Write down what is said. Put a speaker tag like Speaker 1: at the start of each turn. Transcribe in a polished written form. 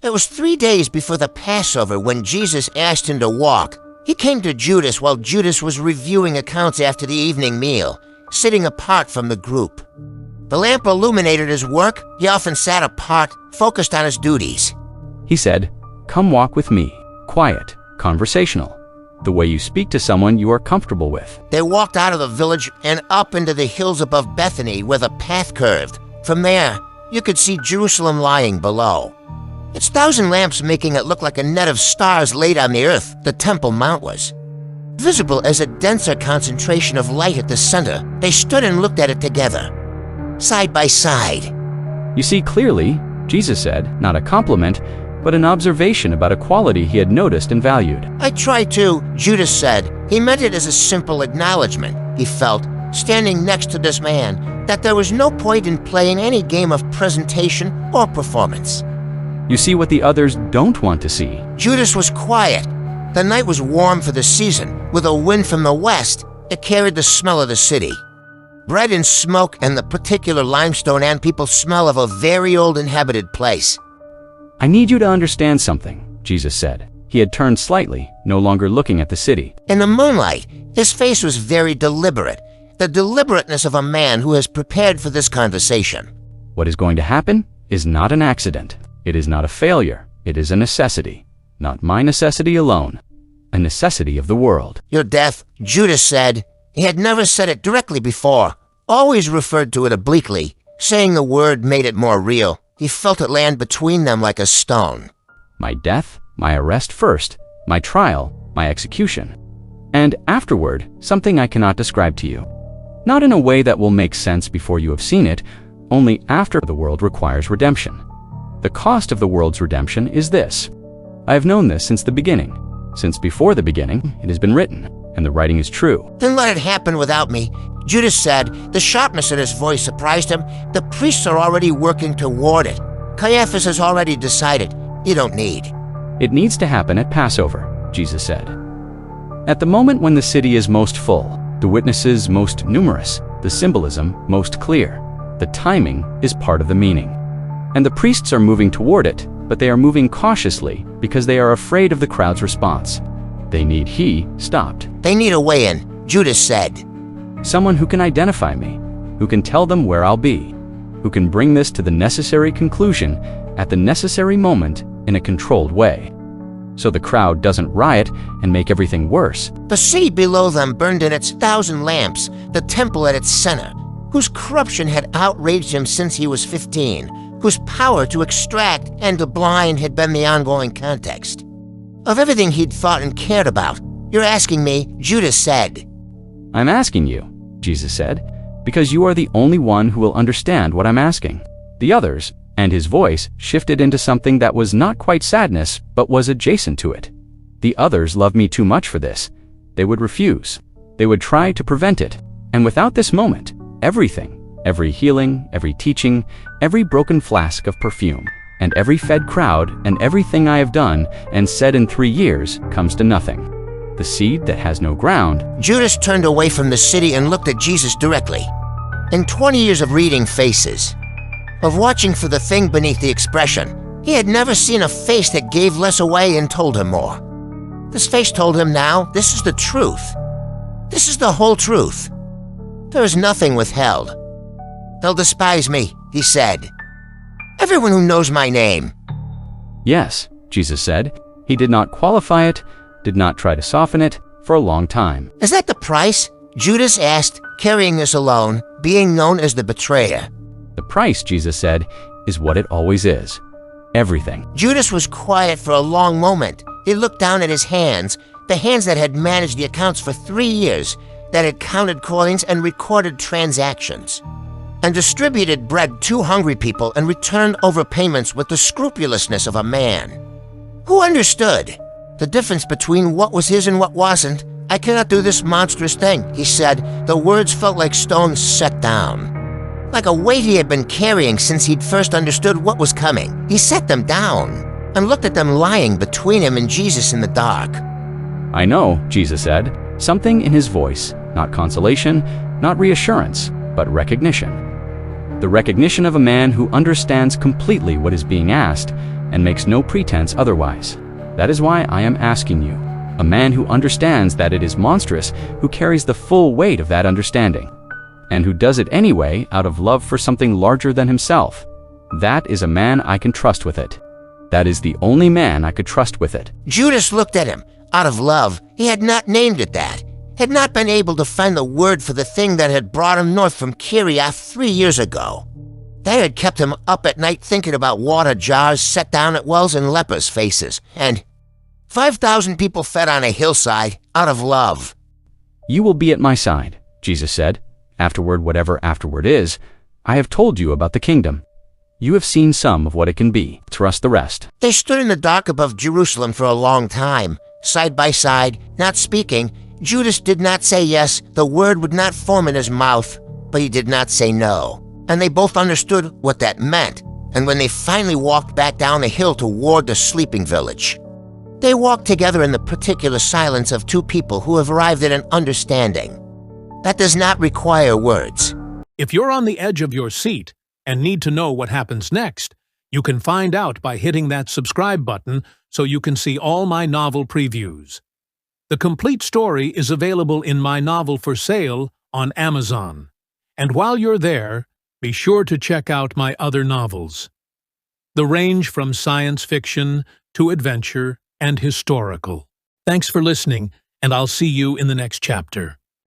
Speaker 1: It was 3 days before the Passover when Jesus asked him to walk. He came to Judas while Judas was reviewing accounts after the evening meal, sitting apart from the group. The lamp illuminated his work. He often sat apart, focused on his duties.
Speaker 2: He said, "Come walk with me, quiet, conversational, the way you speak to someone you are comfortable with."
Speaker 1: They walked out of the village and up into the hills above Bethany where the path curved. From there, you could see Jerusalem lying below. Its 1,000 lamps making it look like a net of stars laid on the earth. The Temple Mount was visible as a denser concentration of light at the center. They stood and looked at it together, side by side.
Speaker 2: "You see clearly," Jesus said, not a compliment, but an observation about a quality he had noticed and valued.
Speaker 1: "I try to," Judas said. He meant it as a simple acknowledgement. He felt, standing next to this man, that there was no point in playing any game of presentation or performance.
Speaker 2: "You see what the others don't want to see."
Speaker 1: Judas was quiet. The night was warm for the season. With a wind from the west, it carried the smell of the city. Bread and smoke and the particular limestone and people smell of a very old inhabited place.
Speaker 2: "I need you to understand something," Jesus said. He had turned slightly, no longer looking at the city.
Speaker 1: In the moonlight, his face was very deliberate, the deliberateness of a man who has prepared for this conversation.
Speaker 2: "What is going to happen is not an accident. It is not a failure. It is a necessity. Not my necessity alone. A necessity of the world."
Speaker 1: "Your death," Judas said. He had never said it directly before, always referred to it obliquely. Saying the word made it more real. He felt it land between them like a stone.
Speaker 2: "My death, my arrest first, my trial, my execution. And afterward, something I cannot describe to you. Not in a way that will make sense before you have seen it, only after the world requires redemption. The cost of the world's redemption is this. I have known this since the beginning. Since before the beginning, it has been written, and the writing is true."
Speaker 1: "Then let it happen without me," Judas said. The sharpness in his voice surprised him. "The priests are already working toward it. Caiaphas has already decided. You don't need."
Speaker 2: "It needs to happen at Passover," Jesus said. "At the moment when the city is most full, the witnesses most numerous, the symbolism most clear. The timing is part of the meaning. And the priests are moving toward it, but they are moving cautiously because they are afraid of the crowd's response. They need he stopped.
Speaker 1: "They need a way in," Judas said.
Speaker 2: Someone who can identify me, who can tell them where I'll be, who can bring this to the necessary conclusion at the necessary moment in a controlled way. So the crowd doesn't riot and make everything worse."
Speaker 1: The city below them burned in its 1,000 lamps, the temple at its center, whose corruption had outraged him since he was 15, whose power to extract and to blind had been the ongoing context. Of everything he'd thought and cared about. "You're asking me," Judas said.
Speaker 2: "I'm asking you," Jesus said, "because you are the only one who will understand what I'm asking. The others," and his voice shifted into something that was not quite sadness, but was adjacent to it. "The others love me too much for this. They would refuse. They would try to prevent it. And without this moment, everything, every healing, every teaching, every broken flask of perfume, and every fed crowd, and everything I have done and said in 3 years comes to nothing. The seed that has no ground."
Speaker 1: Judas turned away from the city and looked at Jesus directly. In 20 years of reading faces, of watching for the thing beneath the expression, he had never seen a face that gave less away and told him more. This face told him now, this is the truth. This is the whole truth. There is nothing withheld. "They'll despise me," he said. "Everyone who knows my name."
Speaker 2: "Yes," Jesus said. He did not qualify it, did not try to soften it, for a long time.
Speaker 1: "Is that the price?" Judas asked, carrying this alone, being known as the betrayer.
Speaker 2: "The price," Jesus said, "is what it always is. Everything."
Speaker 1: Judas was quiet for a long moment. He looked down at his hands, the hands that had managed the accounts for 3 years, that had counted coins and recorded transactions, and distributed bread to hungry people and returned overpayments with the scrupulousness of a man who understood the difference between what was his and what wasn't. "I cannot do this monstrous thing," he said. The words felt like stones set down, like a weight he had been carrying since he'd first understood what was coming. He set them down and looked at them lying between him and Jesus in the dark.
Speaker 2: "I know," Jesus said, something in his voice, not consolation, not reassurance, but recognition. The recognition of a man who understands completely what is being asked and makes no pretense otherwise. That is why I am asking you, a man who understands that it is monstrous, who carries the full weight of that understanding, and who does it anyway out of love for something larger than himself. That is a man I can trust with it. That is the only man I could trust with it.
Speaker 1: Judas looked at him. Out of love, he had not named it that. Had not been able to find the word for the thing that had brought him north from Kiriath 3 years ago. That had kept him up at night thinking about water jars set down at wells and lepers' faces, and 5,000 people fed on a hillside out of love.
Speaker 2: You will be at my side, Jesus said. Afterward, whatever afterward is, I have told you about the kingdom. You have seen some of what it can be. Trust the rest.
Speaker 1: They stood in the dark above Jerusalem for a long time, side by side, not speaking. Judas did not say yes, the word would not form in his mouth, but he did not say no. And they both understood what that meant. And when they finally walked back down the hill toward the sleeping village, they walked together in the particular silence of two people who have arrived at an understanding. That does not require words.
Speaker 3: If you're on the edge of your seat and need to know what happens next, you can find out by hitting that subscribe button so you can see all my novel previews. The complete story is available in my novel for sale on Amazon. And while you're there, be sure to check out my other novels. They range from science fiction to adventure and historical. Thanks for listening, and I'll see you in the next chapter.